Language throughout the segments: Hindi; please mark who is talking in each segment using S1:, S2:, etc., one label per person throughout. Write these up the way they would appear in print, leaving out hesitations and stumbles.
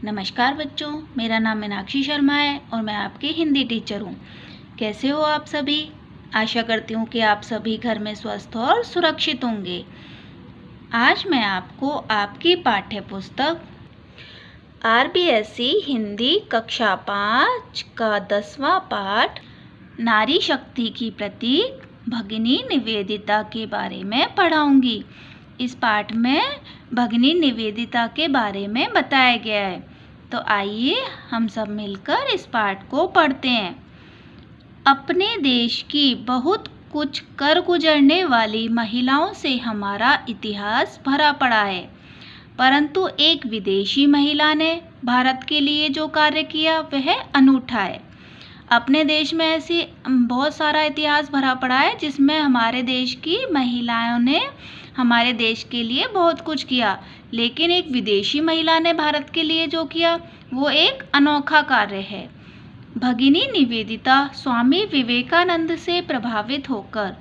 S1: नमस्कार बच्चों, मेरा नाम मीनाक्षी शर्मा है और मैं आपकी हिंदी टीचर हूँ। कैसे हो आप सभी? आशा करती हूँ कि आप सभी घर में स्वस्थ और सुरक्षित होंगे। आज मैं आपको आपकी पाठ्य पुस्तक आरबीएसई हिंदी कक्षा 5 का 10वां पाठ नारी शक्ति की प्रतीक भगिनी निवेदिता के बारे में पढ़ाऊंगी। इस पाठ में भगिनी निवेदिता के बारे में बताया गया है। तो आइए हम सब मिलकर इस पाठ को पढ़ते हैं। अपने देश की बहुत कुछ कर गुजरने वाली महिलाओं से हमारा इतिहास भरा पड़ा है, परंतु एक विदेशी महिला ने भारत के लिए जो कार्य किया वह अनूठा है। अपने देश में ऐसी बहुत सारा इतिहास भरा पड़ा है जिसमें हमारे देश की महिलाओं ने हमारे देश के लिए बहुत कुछ किया, लेकिन एक विदेशी महिला ने भारत के लिए जो किया वो एक अनोखा कार्य है। भगिनी निवेदिता स्वामी विवेकानंद से प्रभावित होकर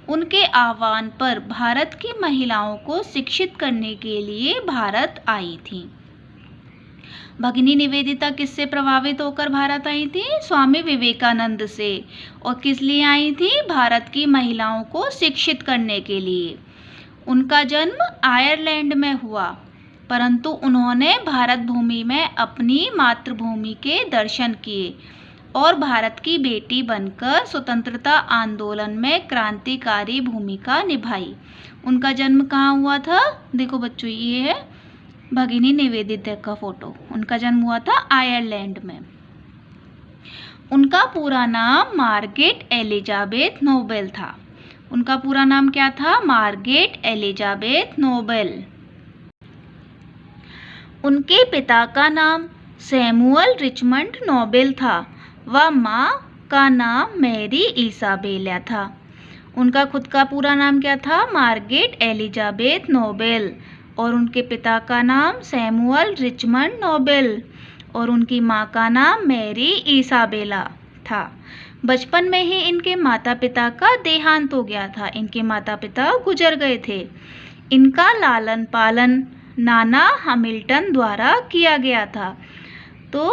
S1: उनके आह्वान पर भारत की महिलाओं को शिक्षित करने के लिए भारत आई थी। भगिनी निवेदिता किससे प्रभावित होकर भारत आई थी? स्वामी विवेकानंद से। और किस लिए आई थी? भारत की महिलाओं को शिक्षित करने के लिए। उनका जन्म आयरलैंड में हुआ, परंतु उन्होंने भारत भूमि में अपनी मातृभूमि के दर्शन किए और भारत की बेटी बनकर स्वतंत्रता आंदोलन में क्रांतिकारी भूमिका निभाई। उनका जन्म कहाँ हुआ था? देखो बच्चों, ये है भगिनी निवेदिता का फोटो। उनका जन्म हुआ था आयरलैंड में। उनका पूरा नाम मार्गरेट एलिजाबेथ नोबेल था। उनका पूरा नाम क्या था? Margaret Elizabeth Nobel. उनके पिता का नाम सैमुअल रिचमंड नोबेल था व माँ का नाम मैरी इसाबेला था। उनका खुद का पूरा नाम क्या था? Margaret Elizabeth Nobel. और उनके पिता का नाम सैमुअल रिचमंड नोबेल और उनकी माँ का नाम मैरी इसाबेला था। बचपन में ही इनके माता पिता का देहांत हो गया था। इनके माता पिता गुजर गए थे। इनका लालन पालन नाना हैमिल्टन द्वारा किया गया था। तो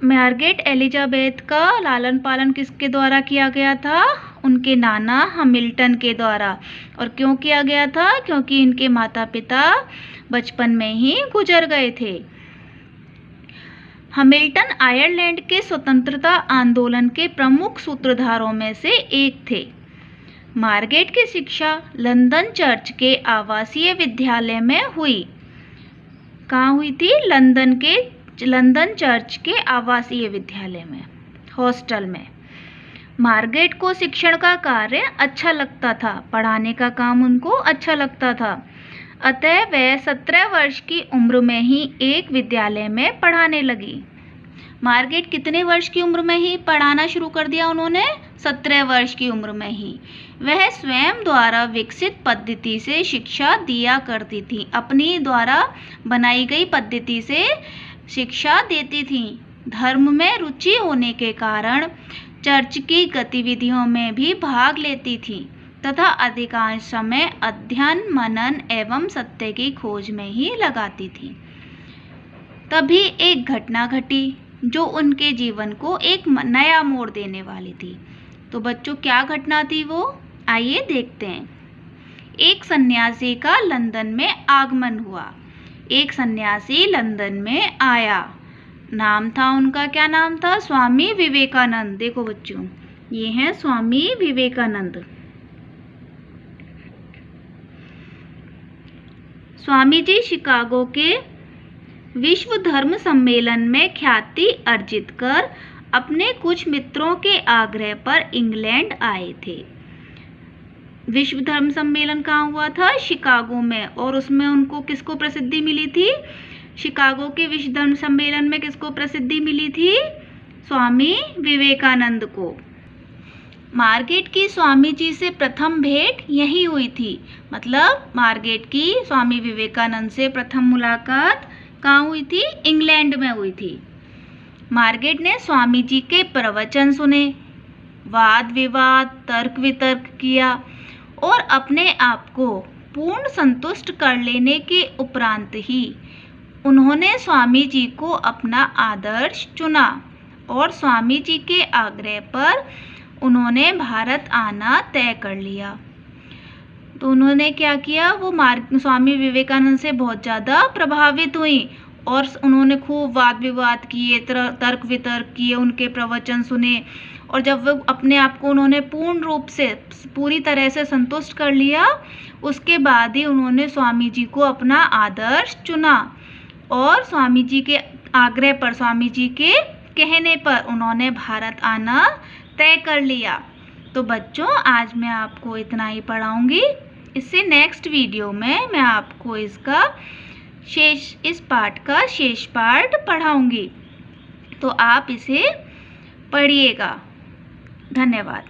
S1: मार्गरेट एलिजाबेथ का लालन पालन किसके द्वारा किया गया था? उनके नाना हैमिल्टन के द्वारा। और क्यों किया गया था? क्योंकि इनके माता पिता बचपन में ही गुजर गए थे। हैमिल्टन आयरलैंड के स्वतंत्रता आंदोलन के प्रमुख सूत्रधारों में से एक थे। मार्गरेट की शिक्षा लंदन चर्च के आवासीय विद्यालय में हुई। कहाँ हुई थी? लंदन चर्च के आवासीय विद्यालय में, हॉस्टल में। मार्गरेट को शिक्षण का कार्य अच्छा लगता था, पढ़ाने का काम उनको अच्छा लगता था। अतः वह 17 वर्ष की उम्र में ही एक विद्यालय में पढ़ाने लगी। मार्गरेट कितने वर्ष की उम्र में ही पढ़ाना शुरू कर दिया उन्होंने? 17 वर्ष की उम्र में ही। वह स्वयं द्वारा विकसित पद्धति से शिक्षा दिया करती थी। अपनी द्वारा बनाई गई पद्धति से शिक्षा देती थी। धर्म में रुचि होने के कारण चर्च की गतिविधियों में भी भाग लेती थी तथा अधिकांश समय अध्ययन, मनन एवं सत्य की खोज में ही लगाती थी। तभी एक घटना घटी जो उनके जीवन को एक नया मोड़ देने वाली थी। तो बच्चों, क्या घटना थी वो? आइए देखते हैं। एक सन्यासी का लंदन में आगमन हुआ। एक सन्यासी लंदन में आया। नाम था उनका, क्या नाम था? स्वामी विवेकानंद। देखो बच्चों, ये हैं स्वामी विवेकानंद। स्वामी जी शिकागो के विश्व धर्म सम्मेलन में ख्याति अर्जित कर अपने कुछ मित्रों के आग्रह पर इंग्लैंड आए थे। विश्व धर्म सम्मेलन कहाँ हुआ था? शिकागो में। और उसमें उनको किसको प्रसिद्धि मिली थी? शिकागो के विश्व धर्म सम्मेलन में किसको प्रसिद्धि मिली थी? स्वामी विवेकानंद को। मार्गरेट की स्वामी जी से प्रथम भेंट यही हुई थी। मतलब मार्गरेट की स्वामी विवेकानंद से प्रथम मुलाकात कहाँ हुई थी? इंग्लैंड में हुई थी। मार्गरेट ने स्वामी जी के प्रवचन सुने, वाद विवाद, तर्क वितर्क किया और अपने आप को पूर्ण संतुष्ट कर लेने के उपरांत ही उन्होंने स्वामी जी को अपना आदर्श चुना और स्वामी जी के आग्रह पर उन्होंने भारत आना तय कर लिया। तो उन्होंने क्या किया, वो स्वामी विवेकानंद से बहुत ज़्यादा प्रभावित हुई और उन्होंने खूब वाद विवाद किए, तर्क वितर्क किए, उनके प्रवचन सुने और जब वो अपने आप को उन्होंने पूर्ण रूप से पूरी तरह से संतुष्ट कर लिया, उसके बाद ही उन्होंने स्वामी जी को अपना आदर्श चुना और स्वामी जी के आग्रह पर, स्वामी जी के कहने पर उन्होंने भारत आना तय कर लिया। तो बच्चों, आज मैं आपको इतना ही पढ़ाऊंगी। इससे नेक्स्ट वीडियो में मैं आपको इस पाठ का शेष पाठ पढ़ाऊंगी, तो आप इसे पढ़िएगा। धन्यवाद।